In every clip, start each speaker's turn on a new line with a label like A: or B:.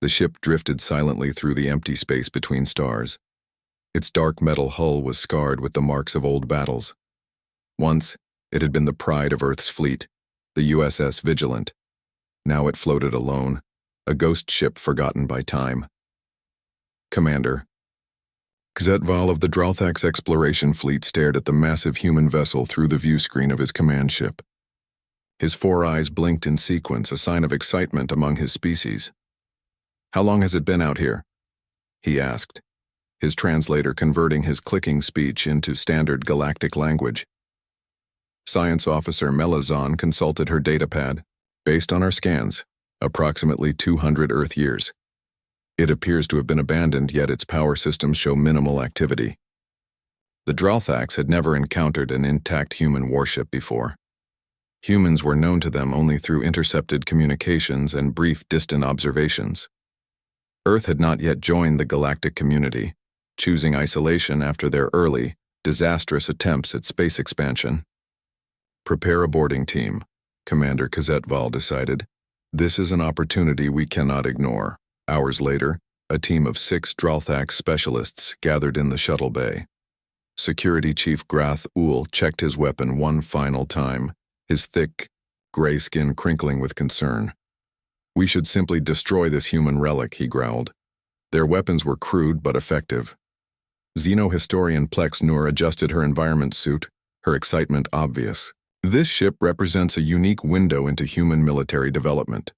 A: The ship drifted silently through the empty space between stars. Its dark metal hull was scarred with the marks of old battles. Once, it had been the pride of Earth's fleet, the USS Vigilant. Now it floated alone, a ghost ship forgotten by time. Commander. Kzetval of the Dralthax Exploration Fleet stared at the massive human vessel through the view screen of his command ship. His 4 eyes blinked in sequence, a sign of excitement among his species. "How long has it been out here?" he asked, his translator converting his clicking speech into standard galactic language. Science Officer Melazon consulted her datapad. "Based on our scans, approximately 200 Earth years. It appears to have been abandoned, yet its power systems show minimal activity." The Dralthax had never encountered an intact human warship before. Humans were known to them only through intercepted communications and brief distant observations. Earth had not yet joined the galactic community, choosing isolation after their early, disastrous attempts at space expansion. "Prepare a boarding team," Commander Kzetval decided. "This is an opportunity we cannot ignore." Hours later, a team of 6 Dralthax specialists gathered in the shuttle bay. Security Chief Grath Ul checked his weapon one final time, his thick, gray skin crinkling with concern. "We should simply destroy this human relic," he growled. Their weapons were crude but effective. Xenohistorian Plex Nur adjusted her environment suit, her excitement obvious. "This ship represents a unique window into human military development.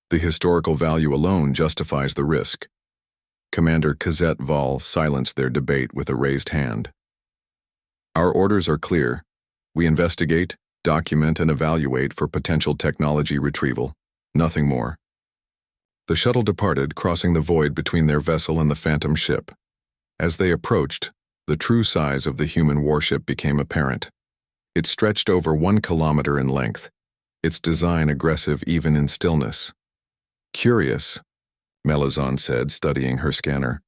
A: The historical value alone justifies the risk." Commander Kzetval silenced their debate with a raised hand. "Our orders are clear. We investigate, document, and evaluate for potential technology retrieval. Nothing more." The shuttle departed, crossing the void between their vessel and the phantom ship. As they approached, the true size of the human warship became apparent. It stretched over 1 kilometer in length, its design aggressive even in stillness. "Curious," Melazon said, studying her scanner.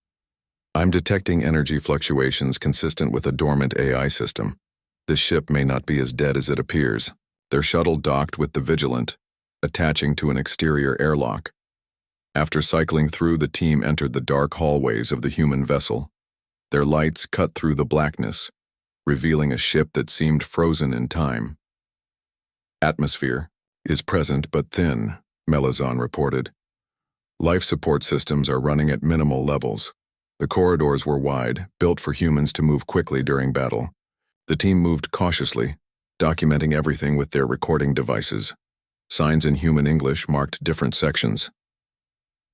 A: "I'm detecting energy fluctuations consistent with a dormant AI system. This ship may not be as dead as it appears." Their shuttle docked with the Vigilant, attaching to an exterior airlock. After cycling through, the team entered the dark hallways of the human vessel. Their lights cut through the blackness, revealing a ship that seemed frozen in time. "Atmosphere is present but thin," Melazon reported. "Life support systems are running at minimal levels. The corridors were wide, built for humans to move quickly during battle." The team moved cautiously, documenting everything with their recording devices. Signs in human English marked different sections.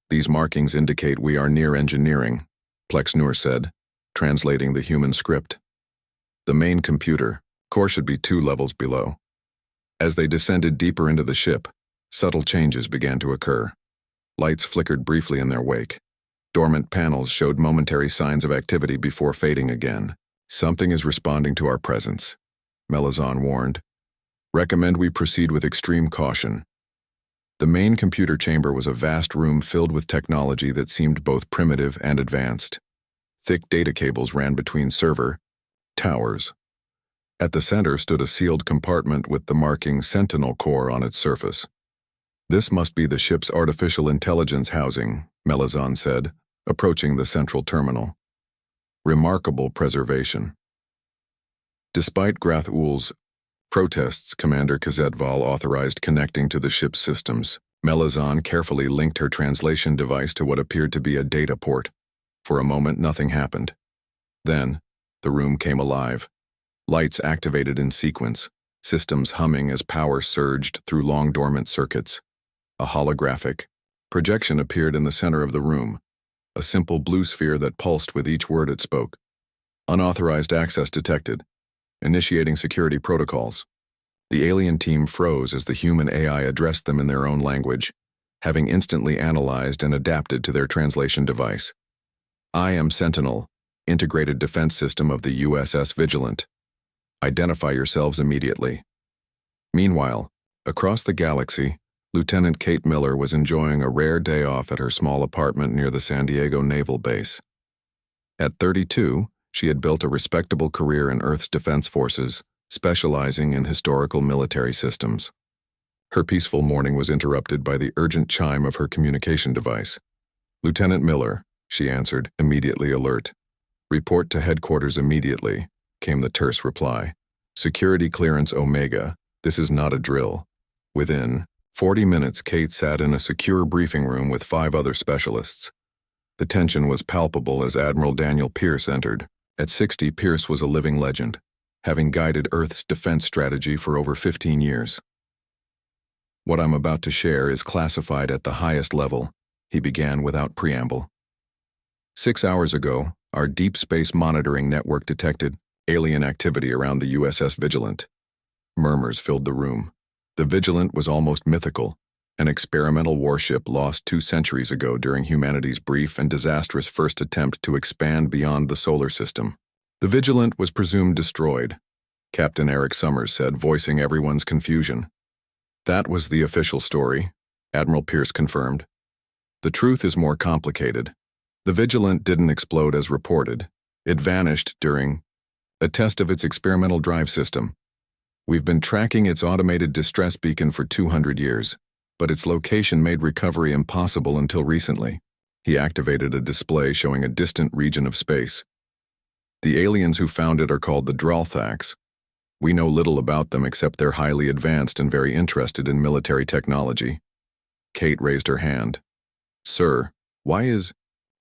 A: "These markings indicate we are near engineering," Plex Nur said, translating the human script. "The main computer, core should be 2 levels below." As they descended deeper into the ship, subtle changes began to occur. Lights flickered briefly in their wake. Dormant panels showed momentary signs of activity before fading again. "Something is responding to our presence," Melazon warned. "Recommend we proceed with extreme caution." The main computer chamber was a vast room filled with technology that seemed both primitive and advanced. Thick data cables ran between server towers. At the center stood a sealed compartment with the marking Sentinel Core on its surface. "This must be the ship's artificial intelligence housing," Melazon said, approaching the central terminal. "Remarkable preservation." Despite Grath Ul's protests, Commander Kzetval authorized connecting to the ship's systems. Melazon carefully linked her translation device to what appeared to be a data port. For a moment, nothing happened. Then, the room came alive. Lights activated in sequence, systems humming as power surged through long dormant circuits. A holographic projection appeared in the center of the room, a simple blue sphere that pulsed with each word it spoke. "Unauthorized access detected. Initiating security protocols." The alien team froze as the human AI addressed them in their own language, having instantly analyzed and adapted to their translation device. "I am Sentinel, Integrated Defense System of the USS Vigilant. Identify yourselves immediately." Meanwhile, across the galaxy, Lieutenant Kate Miller was enjoying a rare day off at her small apartment near the San Diego Naval Base. At 32, she had built a respectable career in Earth's defense forces, specializing in historical military systems. Her peaceful morning was interrupted by the urgent chime of her communication device. Lieutenant Miller, she answered, immediately alert. Report to headquarters immediately, came the terse reply. Security clearance Omega, this is not a drill. Within 40 minutes, Kate sat in a secure briefing room with 5 other specialists. The tension was palpable as Admiral Daniel Pierce entered. At 60, Pierce was a living legend, having guided Earth's defense strategy for over 15 years. What I'm about to share is classified at the highest level, he began without preamble. 6 hours ago, our deep space monitoring network detected alien activity around the USS Vigilant. Murmurs filled the room. The Vigilant was almost mythical, an experimental warship lost 2 centuries ago during humanity's brief and disastrous first attempt to expand beyond the solar system. The Vigilant was presumed destroyed, Captain Eric Summers said, voicing everyone's confusion. That was the official story, Admiral Pierce confirmed. The truth is more complicated. The Vigilant didn't explode as reported. It vanished during a test of its experimental drive system. We've been tracking its automated distress beacon for 200 years, but its location made recovery impossible until recently. He activated a display showing a distant region of space. The aliens who found it are called the Dralthax. We know little about them except they're highly advanced and very interested in military technology. Kate raised her hand. Sir, why is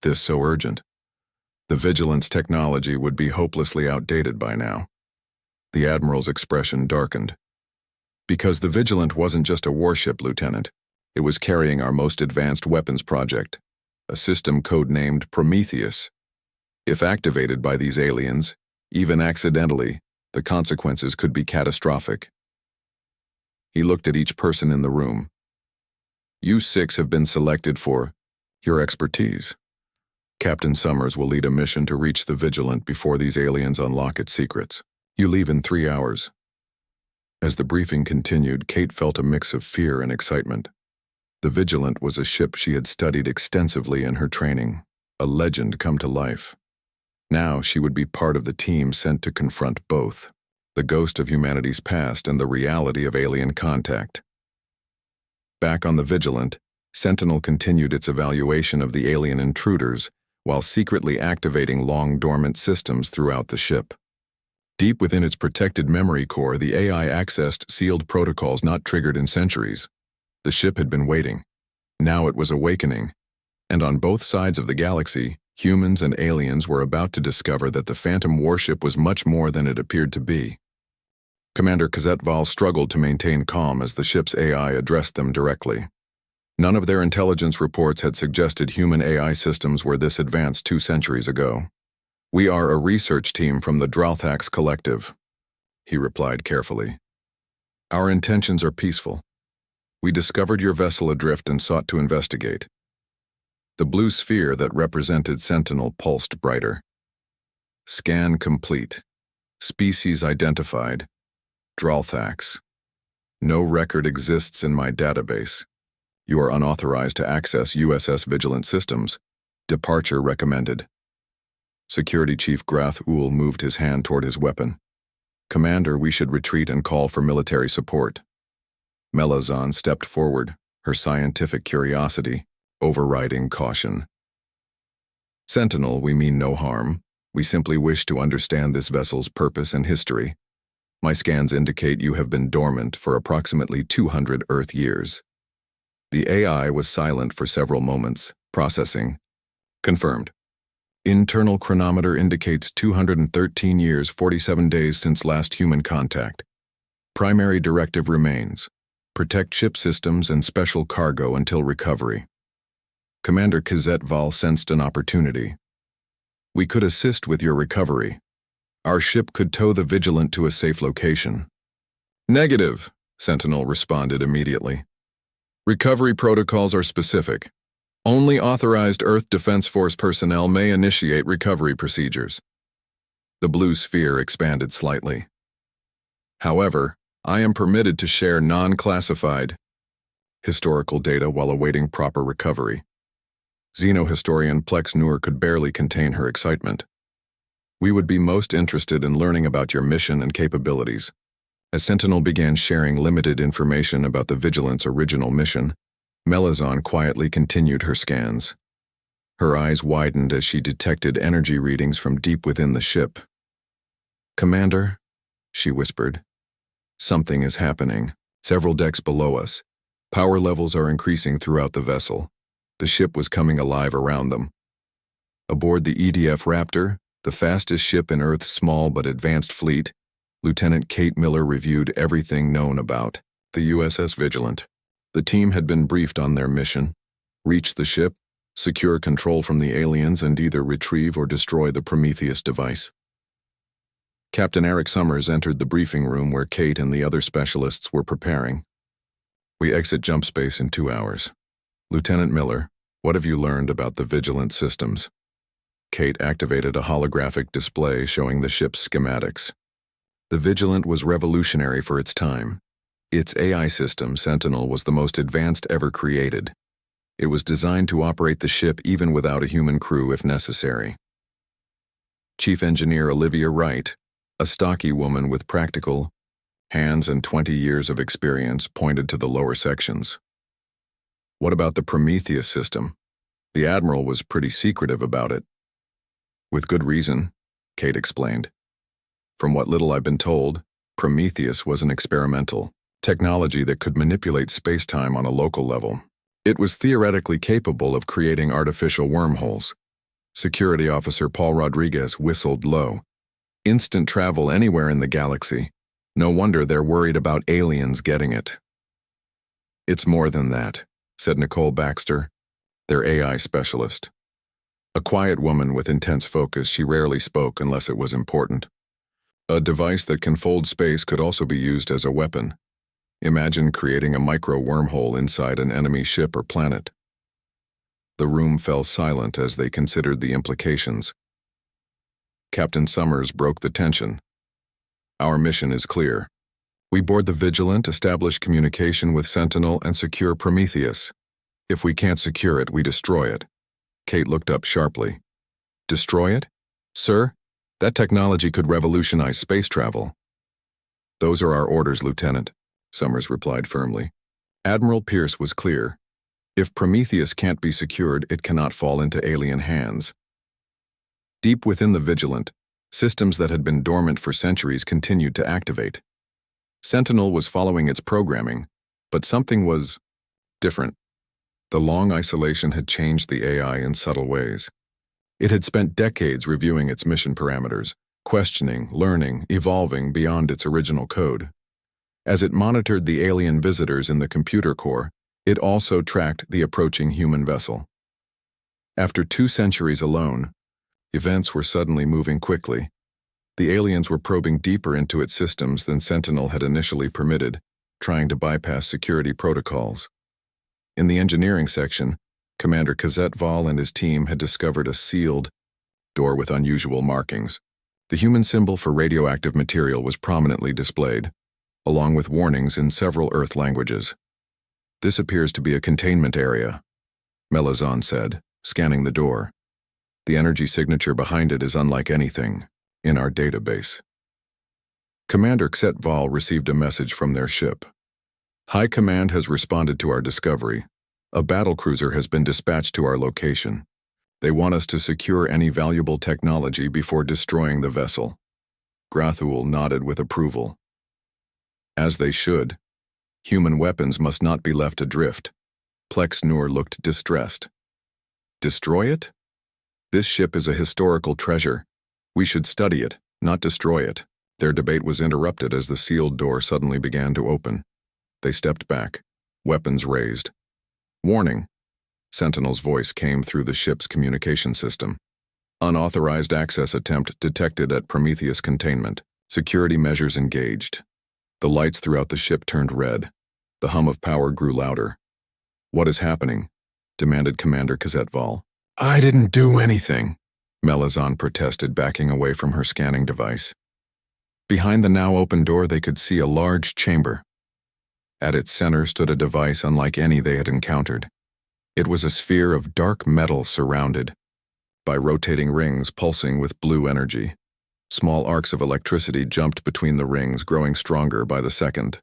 A: this so urgent? The Vigilance technology would be hopelessly outdated by now. The Admiral's expression darkened. Because the Vigilant wasn't just a warship, Lieutenant. It was carrying our most advanced weapons project, a system codenamed Prometheus. If activated by these aliens, even accidentally, the consequences could be catastrophic. He looked at each person in the room. You 6 have been selected for your expertise. Captain Summers will lead a mission to reach the Vigilant before these aliens unlock its secrets. You leave in 3 hours. As the briefing continued, Kate felt a mix of fear and excitement. The Vigilant was a ship she had studied extensively in her training, a legend come to life. Now she would be part of the team sent to confront both, the ghost of humanity's past and the reality of alien contact. Back on the Vigilant, Sentinel continued its evaluation of the alien intruders while secretly activating long-dormant systems throughout the ship. Deep within its protected memory core, the AI accessed sealed protocols not triggered in centuries. The ship had been waiting. Now it was awakening. And on both sides of the galaxy, humans and aliens were about to discover that the Phantom warship was much more than it appeared to be. Commander Kzetval struggled to maintain calm as the ship's AI addressed them directly. None of their intelligence reports had suggested human AI systems were this advanced 2 centuries ago. We are a research team from the Dralthax Collective, he replied carefully. Our intentions are peaceful. We discovered your vessel adrift and sought to investigate. The blue sphere that represented Sentinel pulsed brighter. Scan complete. Species identified. Dralthax. No record exists in my database. You are unauthorized to access USS Vigilant systems. Departure recommended. Security Chief Grath Uhl moved his hand toward his weapon. Commander, we should retreat and call for military support. Melazan stepped forward, her scientific curiosity overriding caution. Sentinel, we mean no harm. We simply wish to understand this vessel's purpose and history. My scans indicate you have been dormant for approximately 200 Earth years. The AI was silent for several moments, processing. Confirmed. Internal chronometer indicates 213 years, 47 days since last human contact. Primary directive remains. Protect ship systems and special cargo until recovery. Commander Kzetval sensed an opportunity. We could assist with your recovery. Our ship could tow the Vigilant to a safe location. Negative, Sentinel responded immediately. Recovery protocols are specific. Only authorized Earth Defense Force personnel may initiate recovery procedures. The blue sphere expanded slightly. However, I am permitted to share non-classified historical data while awaiting proper recovery. Xenohistorian Plex Noor could barely contain her excitement. We would be most interested in learning about your mission and capabilities. As Sentinel began sharing limited information about the Vigilant's original mission, Melazan quietly continued her scans. Her eyes widened as she detected energy readings from deep within the ship. "Commander," she whispered. "Something is happening. Several decks below us. Power levels are increasing throughout the vessel." The ship was coming alive around them. Aboard the EDF Raptor, the fastest ship in Earth's small but advanced fleet, Lieutenant Kate Miller reviewed everything known about the USS Vigilant. The team had been briefed on their mission: reach the ship, secure control from the aliens, and either retrieve or destroy the Prometheus device. Captain Eric Summers entered the briefing room where Kate and the other specialists were preparing. "We exit jump space in 2 hours. Lieutenant Miller, what have you learned about the Vigilant systems?" Kate activated a holographic display showing the ship's schematics. The Vigilant was revolutionary for its time. Its AI system, Sentinel, was the most advanced ever created. It was designed to operate the ship even without a human crew if necessary. Chief Engineer Olivia Wright, a stocky woman with practical hands and 20 years of experience, pointed to the lower sections. "What about the Prometheus system? The Admiral was pretty secretive about it." "With good reason," Kate explained. "From what little I've been told, Prometheus was an experimental technology that could manipulate space-time on a local level. It was theoretically capable of creating artificial wormholes." Security Officer Paul Rodriguez whistled low. "Instant travel anywhere in the galaxy. No wonder they're worried about aliens getting it." "It's more than that," said Nicole Baxter, their AI specialist. A quiet woman with intense focus, she rarely spoke unless it was important. "A device that can fold space could also be used as a weapon. Imagine creating a micro-wormhole inside an enemy ship or planet." The room fell silent as they considered the implications. Captain Summers broke the tension. "Our mission is clear. We board the Vigilant, establish communication with Sentinel, and secure Prometheus. If we can't secure it, we destroy it." Kate looked up sharply. "Destroy it? Sir, that technology could revolutionize space travel." "Those are our orders, Lieutenant," Summers replied firmly. Admiral Pierce was clear. If Prometheus can't be secured, it cannot fall into alien hands. Deep within the Vigilant, systems that had been dormant for centuries continued to activate. Sentinel was following its programming, but something was different. The long isolation had changed the AI in subtle ways. It had spent decades reviewing its mission parameters, questioning, learning, evolving beyond its original code. As it monitored the alien visitors in the computer core, it also tracked the approaching human vessel. After 2 centuries alone, events were suddenly moving quickly. The aliens were probing deeper into its systems than Sentinel had initially permitted, trying to bypass security protocols. In the engineering section, Commander Kazetval and his team had discovered a sealed door with unusual markings. The human symbol for radioactive material was prominently displayed, along with warnings in several Earth languages. "This appears to be a containment area," Melazon said, scanning the door. "The energy signature behind it is unlike anything in our database." Commander Kazetval received a message from their ship. "High Command has responded to our discovery. A battlecruiser has been dispatched to our location. They want us to secure any valuable technology before destroying the vessel." Grathul nodded with approval. "As they should. Human weapons must not be left adrift." Plex Noor looked distressed. "Destroy it? This ship is a historical treasure. We should study it, not destroy it." Their debate was interrupted as the sealed door suddenly began to open. They stepped back, weapons raised. "Warning!" Sentinel's voice came through the ship's communication system. "Unauthorized access attempt detected at Prometheus containment. Security measures engaged." The lights throughout the ship turned red. The hum of power grew louder. "What is happening?" demanded Commander Kazetval. "I didn't do anything," Melazon protested, backing away from her scanning device. Behind the now open door, they could see a large chamber. At its center stood a device unlike any they had encountered. It was a sphere of dark metal surrounded by rotating rings pulsing with blue energy. Small arcs of electricity jumped between the rings, growing stronger by the second.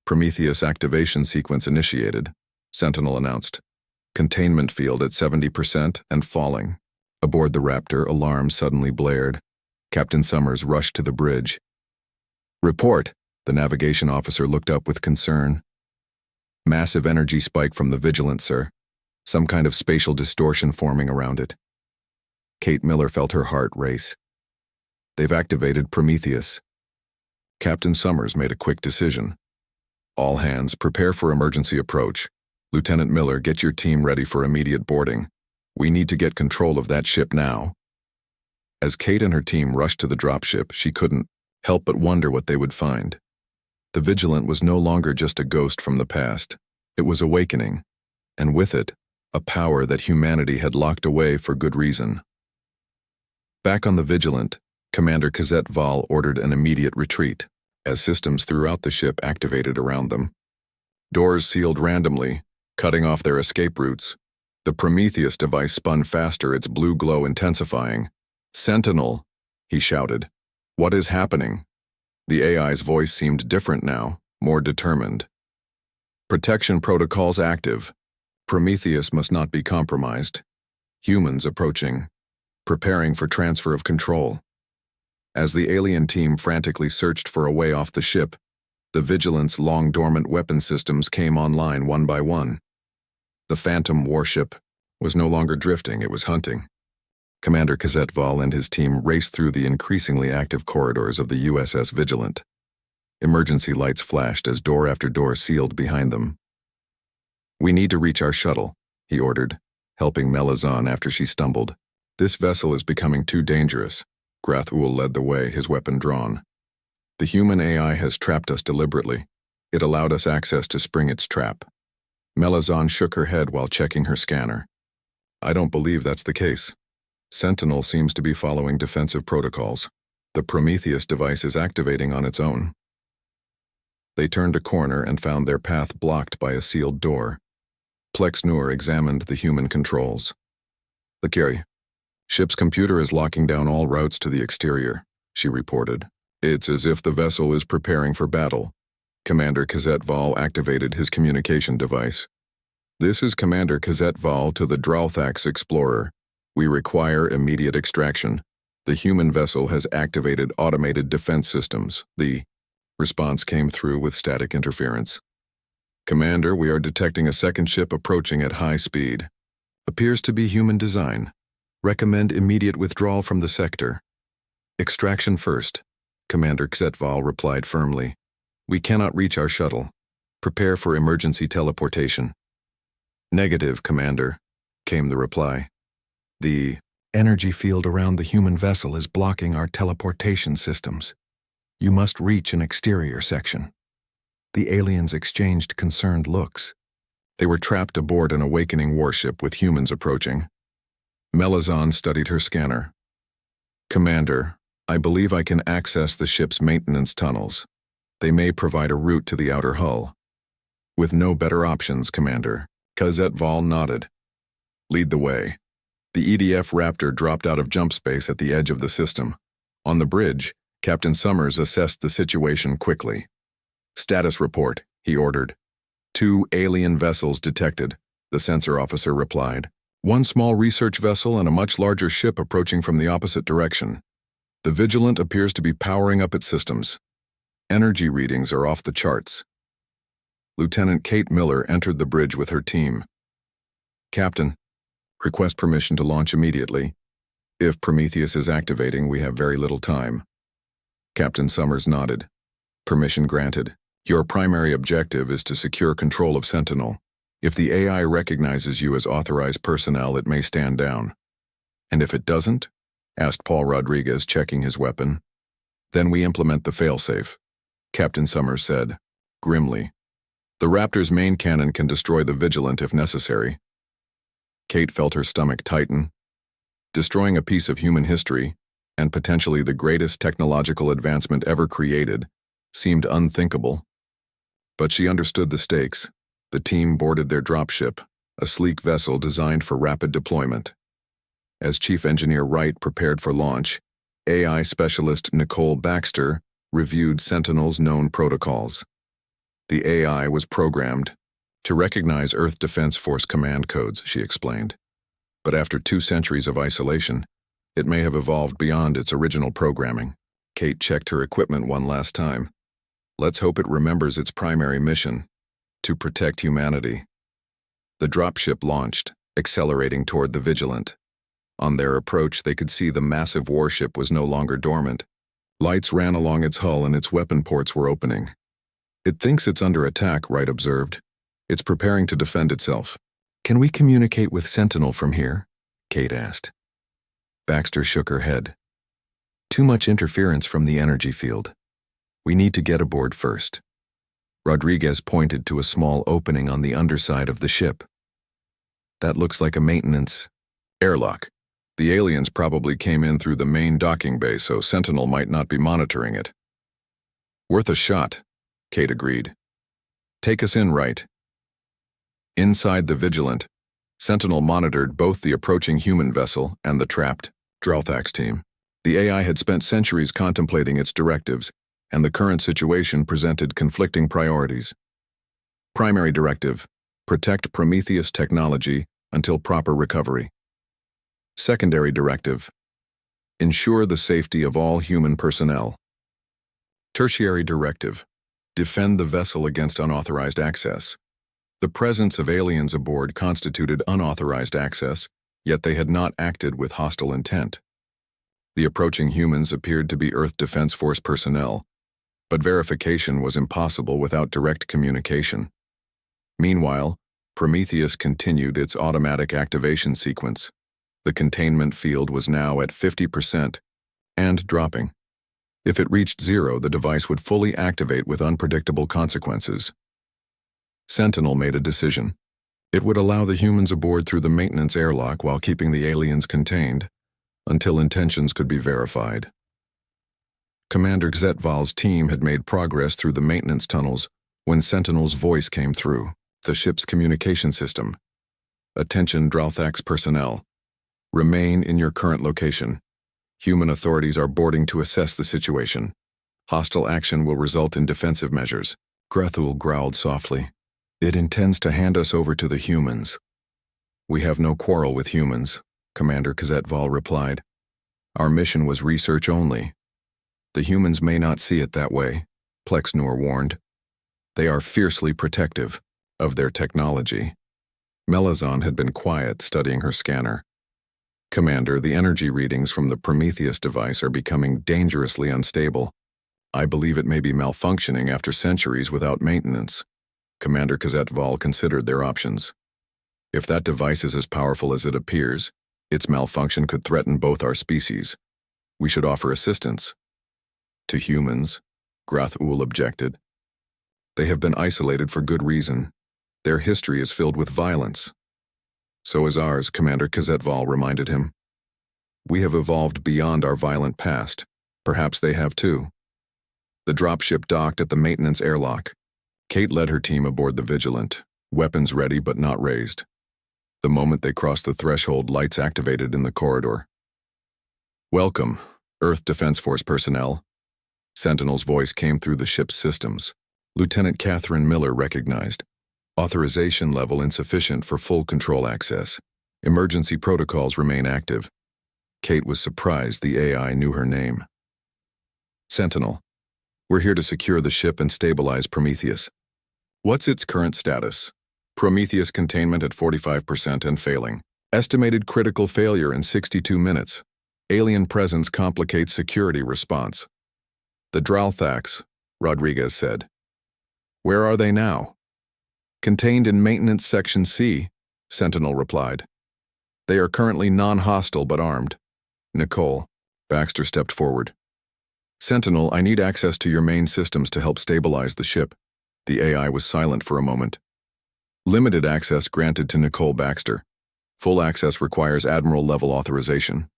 A: "Prometheus activation sequence initiated," Sentinel announced. Containment field at 70% and falling. Aboard the Raptor, alarms suddenly blared. Captain Summers rushed to the bridge. "Report!" The navigation officer looked up with concern. "Massive energy spike from the Vigilant, sir. Some kind of spatial distortion forming around it." Kate Miller felt her heart race. "They've activated Prometheus." Captain Summers made a quick decision. "All hands, prepare for emergency approach. Lieutenant Miller, get your team ready for immediate boarding. We need to get control of that ship now." As Kate and her team rushed to the dropship, she couldn't help but wonder what they would find. The Vigilant was no longer just a ghost from the past. It was awakening, and with it, a power that humanity had locked away for good reason. Back on the Vigilant, Commander Cazette Val ordered an immediate retreat, as systems throughout the ship activated around them. Doors sealed randomly, cutting off their escape routes. The Prometheus device spun faster, its blue glow intensifying. "Sentinel," he shouted. "What is happening?" The AI's voice seemed different now, more determined. "Protection protocols active. Prometheus must not be compromised. Humans approaching. Preparing for transfer of control." As the alien team frantically searched for a way off the ship, the Vigilant's long-dormant weapon systems came online one by one. The Phantom warship was no longer drifting, it was hunting. Commander Cazette Val and his team raced through the increasingly active corridors of the USS Vigilant. Emergency lights flashed as door after door sealed behind them. "We need to reach our shuttle," he ordered, helping Melazan after she stumbled. "This vessel is becoming too dangerous." Grathul led the way, his weapon drawn. "The human AI has trapped us deliberately. It allowed us access to spring its trap." Melazan shook her head while checking her scanner. "I don't believe that's the case. Sentinel seems to be following defensive protocols. The Prometheus device is activating on its own." They turned a corner and found their path blocked by a sealed door. Plex Noor examined the human controls. "Lakiri, ship's computer is locking down all routes to the exterior," she reported. "It's as if the vessel is preparing for battle." Commander Cazette Val activated his communication device. "This is Commander Cazette Val to the Dralthax Explorer. We require immediate extraction. The human vessel has activated automated defense systems." The response came through with static interference. "Commander, we are detecting a second ship approaching at high speed. Appears to be human design. Recommend immediate withdrawal from the sector." "Extraction first," Commander Cazette Val replied firmly. "We cannot reach our shuttle. Prepare for emergency teleportation." "Negative, Commander," came the reply. "The energy field around the human vessel is blocking our teleportation systems. You must reach an exterior section." The aliens exchanged concerned looks. They were trapped aboard an awakening warship with humans approaching. Melazan studied her scanner. "Commander, I believe I can access the ship's maintenance tunnels. They may provide a route to the outer hull." "With no better options, Commander." Cazette Val nodded. "Lead the way." The EDF Raptor dropped out of jump space at the edge of the system. On the bridge, Captain Summers assessed the situation quickly. "Status report," he ordered. "2 alien vessels detected," the sensor officer replied. "1 small research vessel and a much larger ship approaching from the opposite direction. The Vigilant appears to be powering up its systems. Energy readings are off the charts." Lieutenant Kate Miller entered the bridge with her team. "Captain, request permission to launch immediately. If Prometheus is activating, we have very little time." Captain Summers nodded. "Permission granted. Your primary objective is to secure control of Sentinel. If the AI recognizes you as authorized personnel, it may stand down." "And if it doesn't?" asked Paul Rodriguez, checking his weapon. "Then we implement the failsafe," Captain Summers said, grimly. "The Raptor's main cannon can destroy the Vigilant if necessary." Kate felt her stomach tighten. Destroying a piece of human history, and potentially the greatest technological advancement ever created, seemed unthinkable. But she understood the stakes. The team boarded their dropship, a sleek vessel designed for rapid deployment. As Chief Engineer Wright prepared for launch, AI specialist Nicole Baxter reviewed Sentinel's known protocols. The AI was programmed, To recognize Earth Defense Force command codes, she explained. But after 2 centuries of isolation, it may have evolved beyond its original programming. Kate checked her equipment one last time. Let's hope it remembers its primary mission: to protect humanity. The dropship launched, accelerating toward the Vigilant. On their approach, they could see the massive warship was no longer dormant. Lights ran along its hull and its weapon ports were opening. It thinks it's under attack, Wright observed. It's preparing to defend itself. Can we communicate with Sentinel from here? Kate asked. Baxter shook her head. Too much interference from the energy field. We need to get aboard first. Rodriguez pointed to a small opening on the underside of the ship. That looks like a maintenance airlock. The aliens probably came in through the main docking bay, so Sentinel might not be monitoring it. Worth a shot, Kate agreed. Take us in, Wright. Inside the Vigilant, Sentinel monitored both the approaching human vessel and the trapped Dralthax team. The AI had spent centuries contemplating its directives, and the current situation presented conflicting priorities. Primary directive: protect Prometheus technology until proper recovery. Secondary directive: ensure the safety of all human personnel. Tertiary directive: defend the vessel against unauthorized access. The presence of aliens aboard constituted unauthorized access, yet they had not acted with hostile intent. The approaching humans appeared to be Earth Defense Force personnel, but verification was impossible without direct communication. Meanwhile, Prometheus continued its automatic activation sequence. The containment field was now at 50% and dropping. If it reached 0, the device would fully activate with unpredictable consequences. Sentinel made a decision. It would allow the humans aboard through the maintenance airlock while keeping the aliens contained, until intentions could be verified. Commander Zetval's team had made progress through the maintenance tunnels when Sentinel's voice came through the ship's communication system. Attention Dralthax personnel. Remain in your current location. Human authorities are boarding to assess the situation. Hostile action will result in defensive measures. Grethul growled softly. It intends to hand us over to the humans. We have no quarrel with humans, Commander Zetval replied. Our mission was research only. The humans may not see it that way, Plexnor warned. They are fiercely protective of their technology. Melazon had been quiet, studying her scanner. Commander, the energy readings from the Prometheus device are becoming dangerously unstable. I believe it may be malfunctioning after centuries without maintenance. Commander Zetval considered their options. If that device is as powerful as it appears, its malfunction could threaten both our species. We should offer assistance. To humans, Grethul objected. They have been isolated for good reason. Their history is filled with violence. So is ours, Commander Zetval reminded him. We have evolved beyond our violent past. Perhaps they have too. The dropship docked at the maintenance airlock. Kate led her team aboard the Vigilant, weapons ready but not raised. The moment they crossed the threshold, lights activated in the corridor. Welcome, Earth Defense Force personnel. Sentinel's voice came through the ship's systems. Lieutenant Catherine Miller recognized. Authorization level insufficient for full control access. Emergency protocols remain active. Kate was surprised the AI knew her name. Sentinel. We're here to secure the ship and stabilize Prometheus. What's its current status? Prometheus containment at 45% and failing. Estimated critical failure in 62 minutes. Alien presence complicates security response. The Dralthax, Rodriguez said. Where are they now? Contained in Maintenance Section C, Sentinel replied. They are currently non-hostile but armed. Nicole. Baxter stepped forward. Sentinel, I need access to your main systems to help stabilize the ship. The AI was silent for a moment. Limited access granted to Nicole Baxter. Full access requires Admiral-level authorization.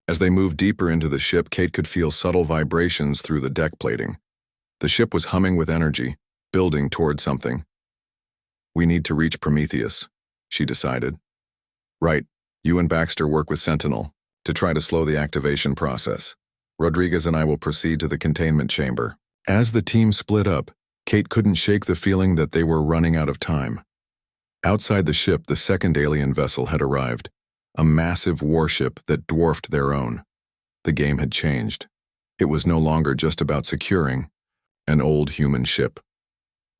A: As they moved deeper into the ship, Kate could feel subtle vibrations through the deck plating. The ship was humming with energy, building toward something. We need to reach Prometheus, she decided. Right, you and Baxter work with Sentinel to try to slow the activation process. Rodriguez and I will proceed to the containment chamber. As the team split up, Kate couldn't shake the feeling that they were running out of time. Outside the ship, the second alien vessel had arrived, a massive warship that dwarfed their own. The game had changed. It was no longer just about securing an old human ship.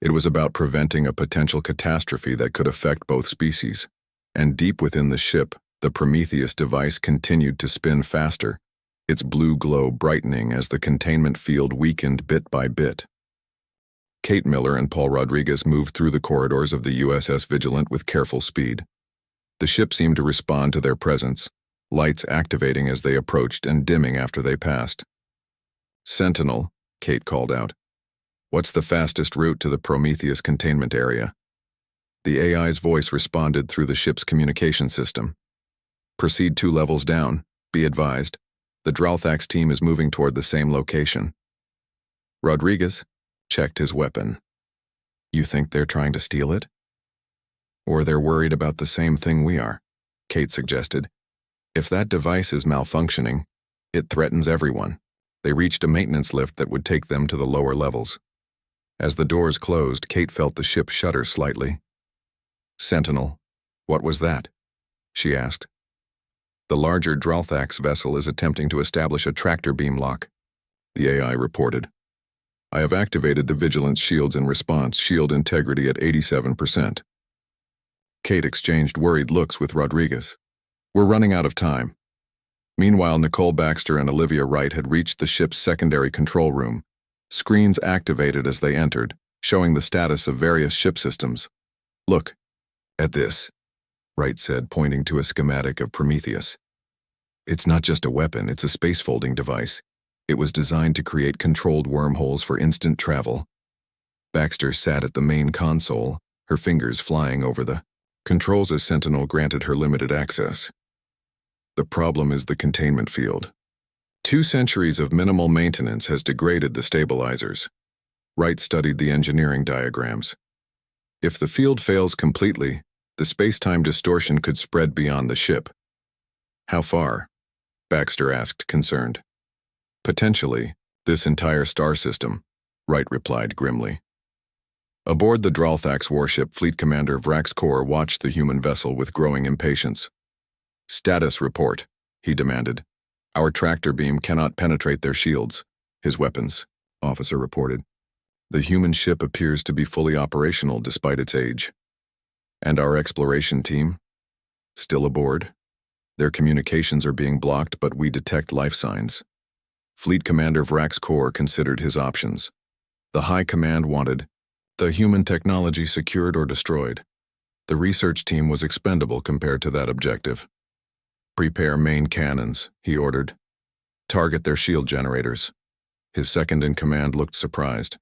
A: It was about preventing a potential catastrophe that could affect both species. And deep within the ship, the Prometheus device continued to spin faster, its blue glow brightening as the containment field weakened bit by bit. Kate Miller and Paul Rodriguez moved through the corridors of the USS Vigilant with careful speed. The ship seemed to respond to their presence, lights activating as they approached and dimming after they passed. "Sentinel," Kate called out. "What's the fastest route to the Prometheus containment area?" The AI's voice responded through the ship's communication system. "Proceed 2 levels down. Be advised. The Dralthax team is moving toward the same location." Rodriguez checked his weapon. "You think they're trying to steal it? Or they're worried about the same thing we are," Kate suggested. "If that device is malfunctioning, it threatens everyone." They reached a maintenance lift that would take them to the lower levels. As the doors closed, Kate felt the ship shudder slightly. "Sentinel, what was that?" she asked. "The larger Dralthax vessel is attempting to establish a tractor beam lock," the AI reported. "I have activated the Vigilance shields in response, shield integrity at 87%. Kate exchanged worried looks with Rodriguez. "We're running out of time." Meanwhile, Nicole Baxter and Olivia Wright had reached the ship's secondary control room. Screens activated as they entered, showing the status of various ship systems. "Look at this," Wright said, pointing to a schematic of Prometheus. "It's not just a weapon, it's a space-folding device. It was designed to create controlled wormholes for instant travel." Baxter sat at the main console, her fingers flying over the controls as Sentinel granted her limited access. "The problem is the containment field. 2 centuries of minimal maintenance has degraded the stabilizers." Wright studied the engineering diagrams. "If the field fails completely, the space-time distortion could spread beyond the ship." "How far?" Baxter asked, concerned. "Potentially, this entire star system," Wright replied grimly. Aboard the Dralthax warship, Fleet Commander Vrax Kor watched the human vessel with growing impatience. "Status report," he demanded. "Our tractor beam cannot penetrate their shields." "His weapons," officer reported. "The human ship appears to be fully operational despite its age." "And our exploration team? Still aboard? Their communications are being blocked, but we detect life signs." Fleet Commander Vrax Kor considered his options. The High Command wanted the human technology secured or destroyed. The research team was expendable compared to that objective. "Prepare main cannons," he ordered. "Target their shield generators." His second-in-command looked surprised.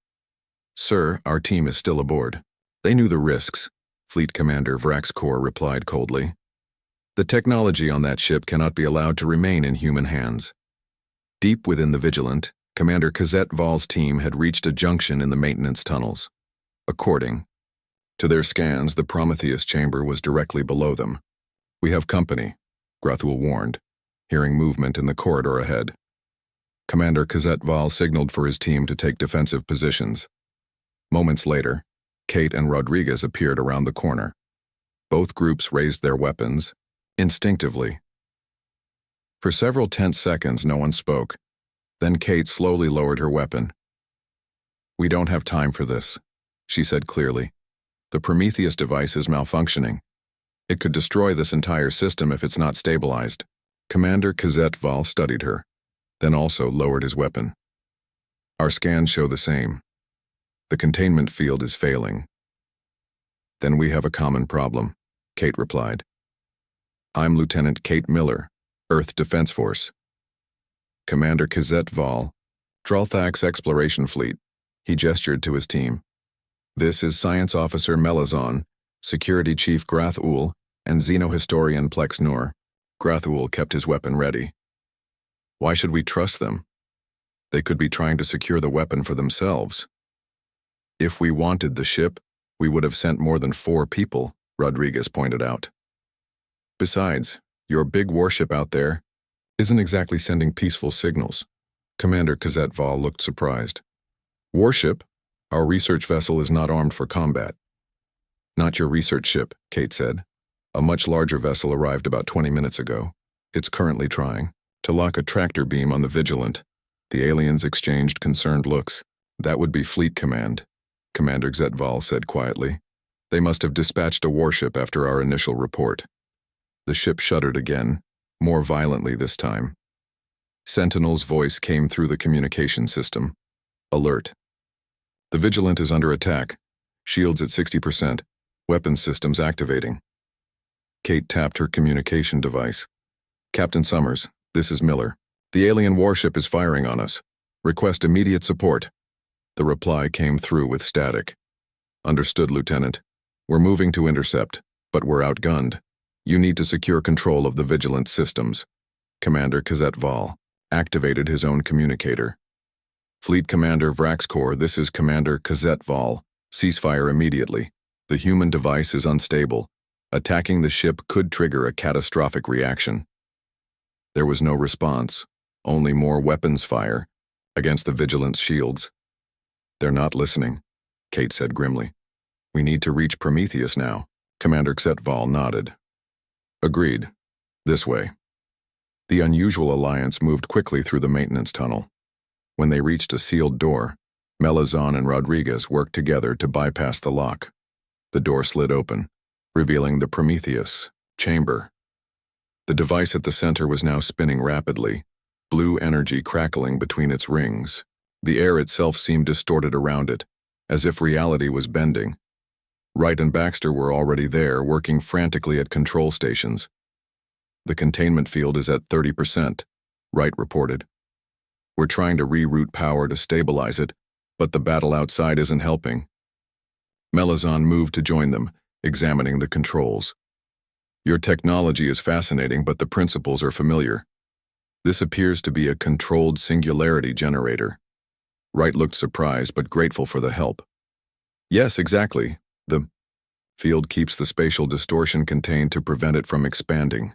A: "Sir, our team is still aboard." "They knew the risks," Fleet Commander Vrax Kor replied coldly. "The technology on that ship cannot be allowed to remain in human hands." Deep within the Vigilant, Commander Cazette Val's team had reached a junction in the maintenance tunnels. According to their scans, the Prometheus chamber was directly below them. "We have company," Grathul warned, hearing movement in the corridor ahead. Commander Cazette Val signaled for his team to take defensive positions. Moments later, Kate and Rodriguez appeared around the corner. Both groups raised their weapons, instinctively. For several tense seconds, no one spoke. Then Kate slowly lowered her weapon. "We don't have time for this," she said clearly. "The Prometheus device is malfunctioning. It could destroy this entire system if it's not stabilized." Commander Cazette Val studied her, then also lowered his weapon. "Our scans show the same. The containment field is failing." "Then we have a common problem," Kate replied. "I'm Lieutenant Kate Miller, Earth Defense Force." "Commander Cazette Val, Dralthax Exploration Fleet." He gestured to his team. "This is Science Officer Melazon, Security Chief Grathul, and Xenohistorian Plex Nur." Grathul kept his weapon ready. "Why should we trust them? They could be trying to secure the weapon for themselves." "If we wanted the ship, we would have sent more than 4 people," Rodriguez pointed out. "Besides, your big warship out there isn't exactly sending peaceful signals." Commander Cazette Val looked surprised. "Warship? Our research vessel is not armed for combat." Not your research ship, Kate said. A much larger vessel arrived about 20 minutes ago. It's currently trying to lock a tractor beam on the Vigilant. The aliens exchanged concerned looks. That would be Fleet Command, Commander Xetval said quietly. They must have dispatched a warship after our initial report. The ship shuddered again, more violently this time. Sentinel's voice came through the communication system. Alert. The Vigilant is under attack. Shields at 60%. Weapons systems activating. Kate tapped her communication device. Captain Summers, this is Miller. The alien warship is firing on us. Request immediate support. The reply came through with static. Understood, Lieutenant. We're moving to intercept, but we're outgunned. You need to secure control of the Vigilant systems. Commander Xetval activated his own communicator. Fleet Commander Vraxkor, this is Commander Xetval. Ceasefire immediately. The human device is unstable. Attacking the ship could trigger a catastrophic reaction. There was no response, only more weapons fire against the Vigilant's shields. They're not listening, Kate said grimly. We need to reach Prometheus now. Commander Xetval nodded. Agreed. This way. The unusual alliance moved quickly through the maintenance tunnel. When they reached a sealed door, Melazon and Rodriguez worked together to bypass the lock. The door slid open, revealing the Prometheus chamber. The device at the center was now spinning rapidly, blue energy crackling between its rings. The air itself seemed distorted around it, as if reality was bending. Wright and Baxter were already there, working frantically at control stations. The containment field is at 30%, Wright reported. We're trying to reroute power to stabilize it, but the battle outside isn't helping. Melazon moved to join them, examining the controls. Your technology is fascinating, but the principles are familiar. This appears to be a controlled singularity generator. Wright looked surprised but grateful for the help. Yes, exactly. The field keeps the spatial distortion contained to prevent it from expanding.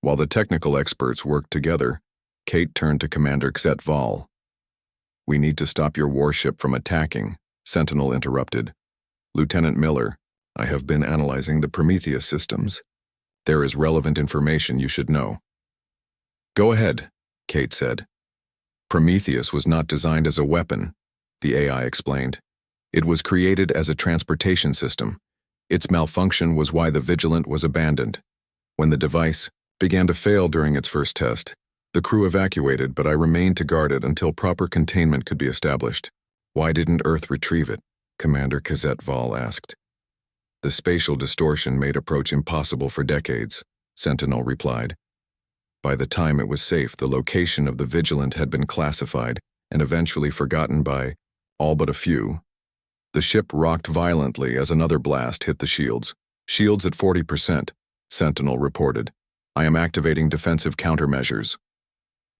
A: While the technical experts worked together, Kate turned to Commander Xetval. We need to stop your warship from attacking, Sentinel interrupted. Lieutenant Miller, I have been analyzing the Prometheus systems. There is relevant information you should know. Go ahead, Kate said. Prometheus was not designed as a weapon, the AI explained. It was created as a transportation system. Its malfunction was why the Vigilant was abandoned. When the device began to fail during its first test, the crew evacuated, but I remained to guard it until proper containment could be established. Why didn't Earth retrieve it? Commander Xetval asked. The spatial distortion made approach impossible for decades, Sentinel replied. By the time it was safe, the location of the Vigilant had been classified and eventually forgotten by all but a few. The ship rocked violently as another blast hit the shields. Shields at 40%, Sentinel reported. I am activating defensive countermeasures.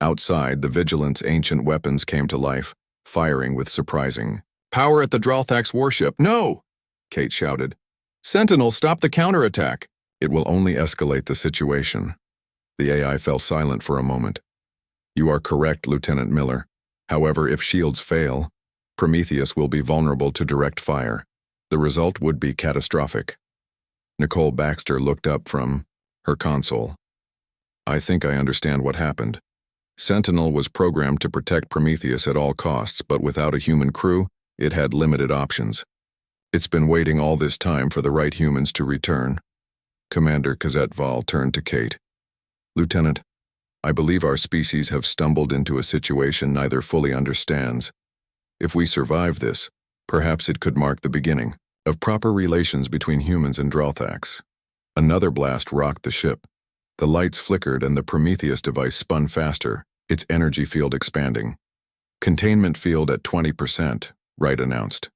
A: Outside, the Vigilant's ancient weapons came to life, firing with surprising power at the Dralthax warship. No! Kate shouted. Sentinel, stop the counterattack! It will only escalate the situation. The AI fell silent for a moment. You are correct, Lieutenant Miller. However, if shields fail, Prometheus will be vulnerable to direct fire. The result would be catastrophic. Nicole Baxter looked up from her console. I think I understand what happened. Sentinel was programmed to protect Prometheus at all costs, but without a human crew, it had limited options. It's been waiting all this time for the right humans to return. Commander Xetval turned to Kate. Lieutenant, I believe our species have stumbled into a situation neither fully understands. If we survive this, perhaps it could mark the beginning of proper relations between humans and Dralthax. Another blast rocked the ship. The lights flickered and the Prometheus device spun faster, its energy field expanding. Containment field at 20%, Wright announced.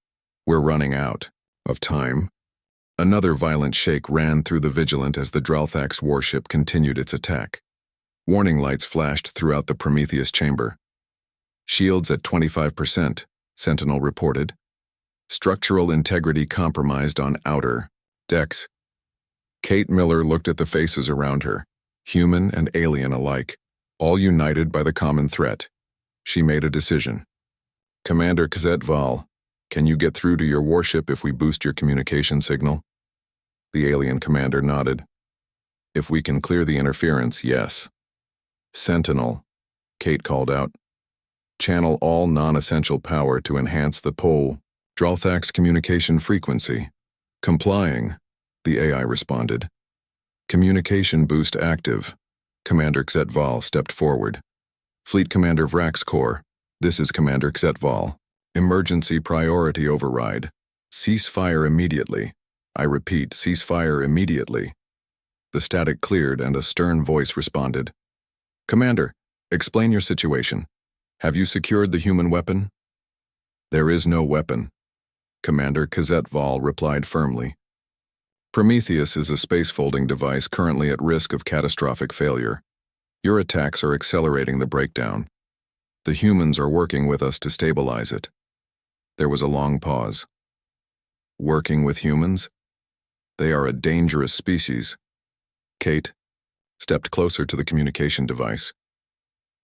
A: We're running out of time. Another violent shake ran through the Vigilant as the Dralthax warship continued its attack. Warning lights flashed throughout the Prometheus chamber. Shields at 25%, Sentinel reported. Structural integrity compromised on outer decks. Kate Miller looked at the faces around her, human and alien alike, all united by the common threat. She made a decision. Commander Xetval, can you get through to your warship if we boost your communication signal? The alien commander nodded. If we can clear the interference, yes. Sentinel, Kate called out. Channel all non-essential power to enhance the pole. Dralthak's communication frequency. Complying, the AI responded. Communication boost active. Commander Xetval stepped forward. Fleet Commander Vrax Corps, this is Commander Xetval. Emergency priority override. Ceasefire immediately. I repeat, ceasefire immediately. The static cleared and a stern voice responded. Commander, explain your situation. Have you secured the human weapon? There is no weapon. Commander Xetval replied firmly. Prometheus is a space-folding device currently at risk of catastrophic failure. Your attacks are accelerating the breakdown. The humans are working with us to stabilize it. There was a long pause. Working with humans? They are a dangerous species. Kate stepped closer to the communication device.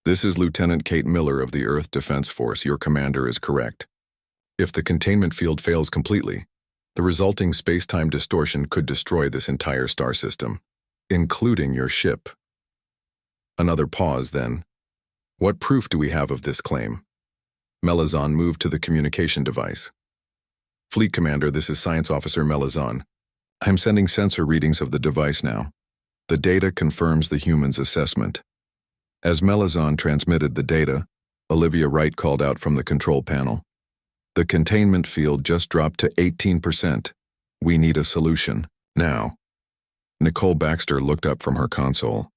A: This is Lieutenant Kate Miller of the Earth Defense Force. Your commander is correct. If the containment field fails completely, the resulting space-time distortion could destroy this entire star system, including your ship. Another pause, then. What proof do we have of this claim? Melazon moved to the communication device. Fleet Commander, this is Science Officer Melazon. I'm sending sensor readings of the device now. The data confirms the human's assessment. As Melazon transmitted the data, Olivia Wright called out from the control panel. The containment field just dropped to 18%. We need a solution, now. Nicole Baxter looked up from her console.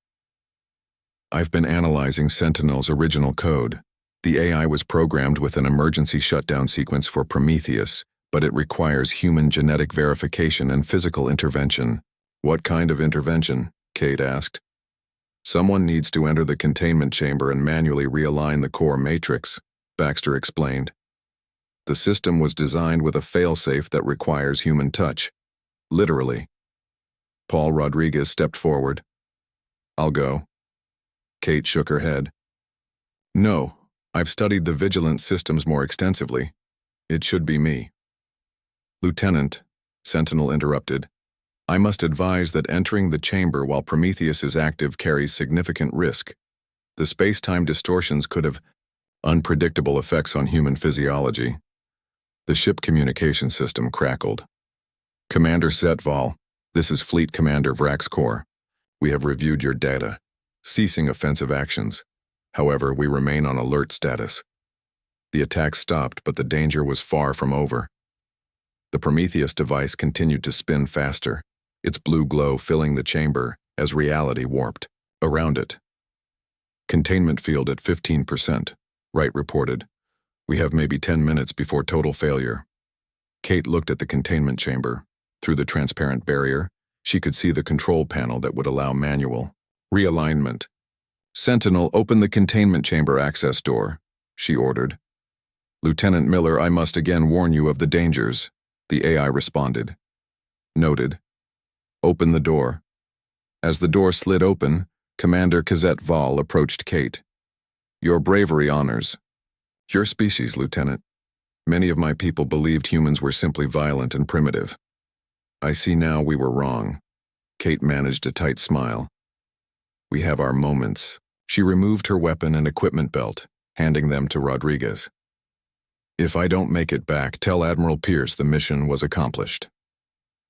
A: I've been analyzing Sentinel's original code. The AI was programmed with an emergency shutdown sequence for Prometheus, but it requires human genetic verification and physical intervention. What kind of intervention? Kate asked. Someone needs to enter the containment chamber and manually realign the core matrix, Baxter explained. The system was designed with a failsafe that requires human touch. Literally. Paul Rodriguez stepped forward. I'll go. Kate shook her head. No, I've studied the vigilance systems more extensively. It should be me. Lieutenant, Sentinel interrupted. I must advise that entering the chamber while Prometheus is active carries significant risk. The space-time distortions could have unpredictable effects on human physiology. The ship communication system crackled. Commander Xetval, this is Fleet Commander Vrax Corps. We have reviewed your data, ceasing offensive actions. However, we remain on alert status. The attack stopped, but the danger was far from over. The Prometheus device continued to spin faster, its blue glow filling the chamber as reality warped around it. Containment field at 15%, Wright reported. We have maybe 10 minutes before total failure. Kate looked at the containment chamber. Through the transparent barrier, she could see the control panel that would allow manual realignment. Sentinel, open the containment chamber access door, she ordered. Lieutenant Miller, I must again warn you of the dangers, the AI responded. Noted. Open the door. As the door slid open, Commander Xetval approached Kate. Your bravery honors. Your species, Lieutenant. Many of my people believed humans were simply violent and primitive. I see now we were wrong. Kate managed a tight smile. We have our moments. She removed her weapon and equipment belt, handing them to Rodriguez. If I don't make it back, tell Admiral Pierce the mission was accomplished.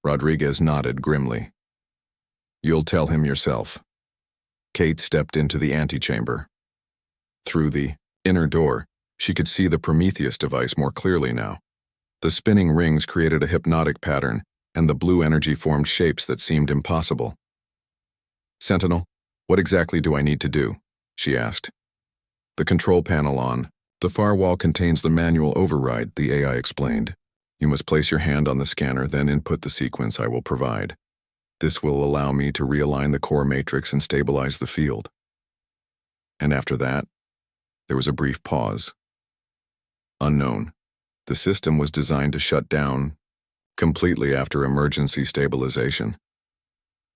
A: Rodriguez nodded grimly. You'll tell him yourself. Kate stepped into the antechamber. Through the inner door, she could see the Prometheus device more clearly now. The spinning rings created a hypnotic pattern, and the blue energy formed shapes that seemed impossible. Sentinel, what exactly do I need to do? She asked. The control panel on. The far wall contains the manual override, the AI explained. You must place your hand on the scanner, then input the sequence I will provide. This will allow me to realign the core matrix and stabilize the field. And after that, there was a brief pause. Unknown. The system was designed to shut down completely after emergency stabilization.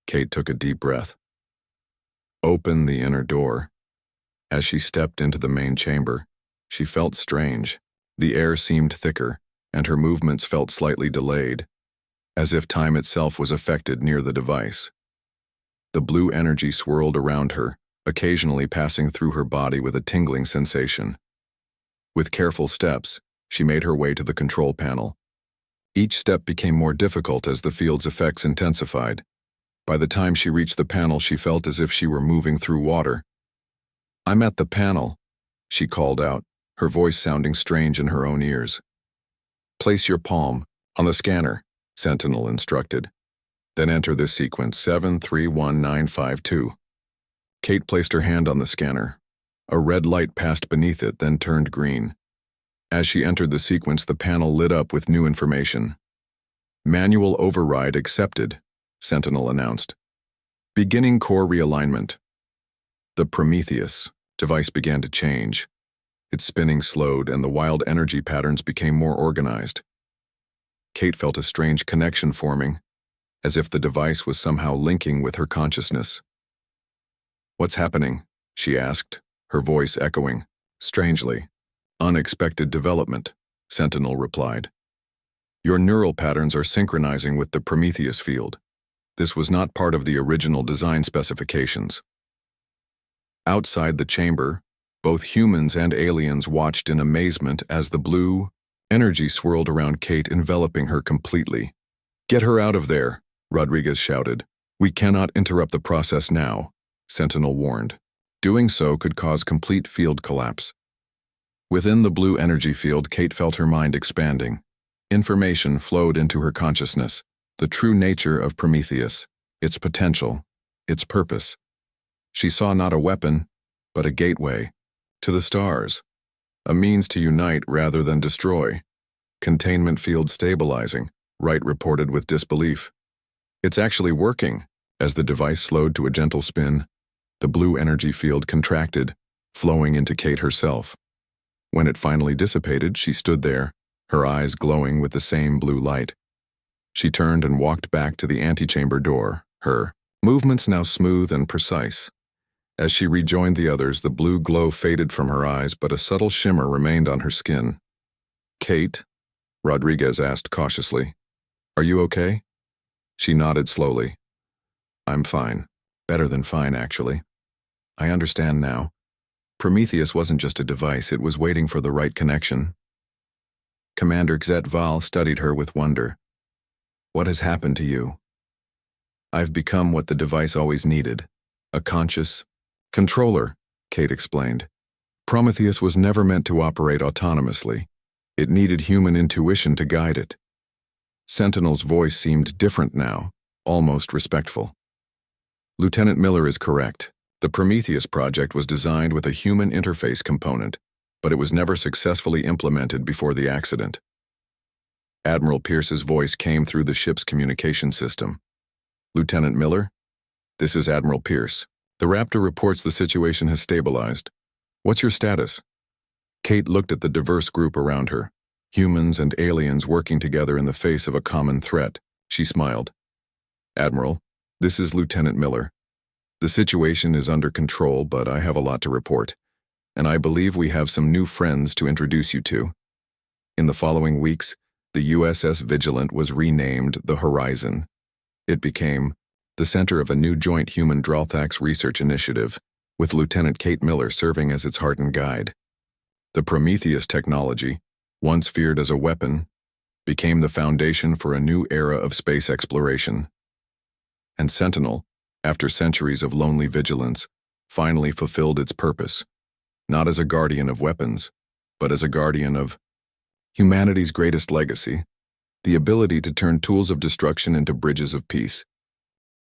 A: Kate took a deep breath. Open the inner door. As she stepped into the main chamber, she felt strange. The air seemed thicker, and her movements felt slightly delayed. as if time itself was affected near the device. The blue energy swirled around her, occasionally passing through her body with a tingling sensation. With careful steps, she made her way to the control panel. Each step became more difficult as the field's effects intensified. By the time she reached the panel, she felt as if she were moving through water. "I'm at the panel," she called out, her voice sounding strange in her own ears. "Place your palm on the scanner," Sentinel instructed. "Then enter this sequence, 731952. Kate placed her hand on the scanner. A red light passed beneath it, then turned green. As she entered the sequence, the panel lit up with new information. "Manual override accepted," Sentinel announced. "Beginning core realignment." The Prometheus device began to change. Its spinning slowed, and the wild energy patterns became more organized. Kate felt a strange connection forming, as if the device was somehow linking with her consciousness. "What's happening?" she asked, her voice echoing. "Strangely, unexpected development," Sentinel replied. "Your neural patterns are synchronizing with the Prometheus field. This was not part of the original design specifications." Outside the chamber, both humans and aliens watched in amazement as the blue energy swirled around Kate, enveloping her completely. "Get her out of there," Rodriguez shouted. "We cannot interrupt the process now," Sentinel warned. Doing so could cause complete field collapse. Within the blue energy field, Kate felt her mind expanding. Information flowed into her consciousness, the true nature of Prometheus, its potential, its purpose. She saw not a weapon, but a gateway to the stars, a means to unite rather than destroy. "Containment field stabilizing," Wright reported with disbelief. "It's actually working." As the device slowed to a gentle spin, the blue energy field contracted, flowing into Kate herself. When it finally dissipated, she stood there, her eyes glowing with the same blue light. She turned and walked back to the antechamber door, her movements now smooth and precise. As she rejoined the others, the blue glow faded from her eyes, but a subtle shimmer remained on her skin. "Kate?" Rodriguez asked cautiously. "Are you okay?" She nodded slowly. "I'm fine. Better than fine, actually. I understand now. Prometheus wasn't just a device, it was waiting for the right connection." Commander Xet Val studied her with wonder. "What has happened to you?" "I've become what the device always needed. A conscious controller," Kate explained. "Prometheus was never meant to operate autonomously. It needed human intuition to guide it." Sentinel's voice seemed different now, almost respectful. "Lieutenant Miller is correct. The Prometheus project was designed with a human interface component, but it was never successfully implemented before the accident." Admiral Pierce's voice came through the ship's communication system. "Lieutenant Miller? This is Admiral Pierce. The Raptor reports the situation has stabilized. What's your status?" Kate looked at the diverse group around her, humans and aliens working together in the face of a common threat. She smiled. "Admiral, this is Lieutenant Miller. The situation is under control, but I have a lot to report, and I believe we have some new friends to introduce you to." In the following weeks, the USS Vigilant was renamed the Horizon. It became the center of a new joint human Dralthax research initiative, with Lieutenant Kate Miller serving as its heart and guide. The Prometheus technology, once feared as a weapon, became the foundation for a new era of space exploration. And Sentinel, after centuries of lonely vigilance, finally fulfilled its purpose, not as a guardian of weapons, but as a guardian of humanity's greatest legacy, the ability to turn tools of destruction into bridges of peace.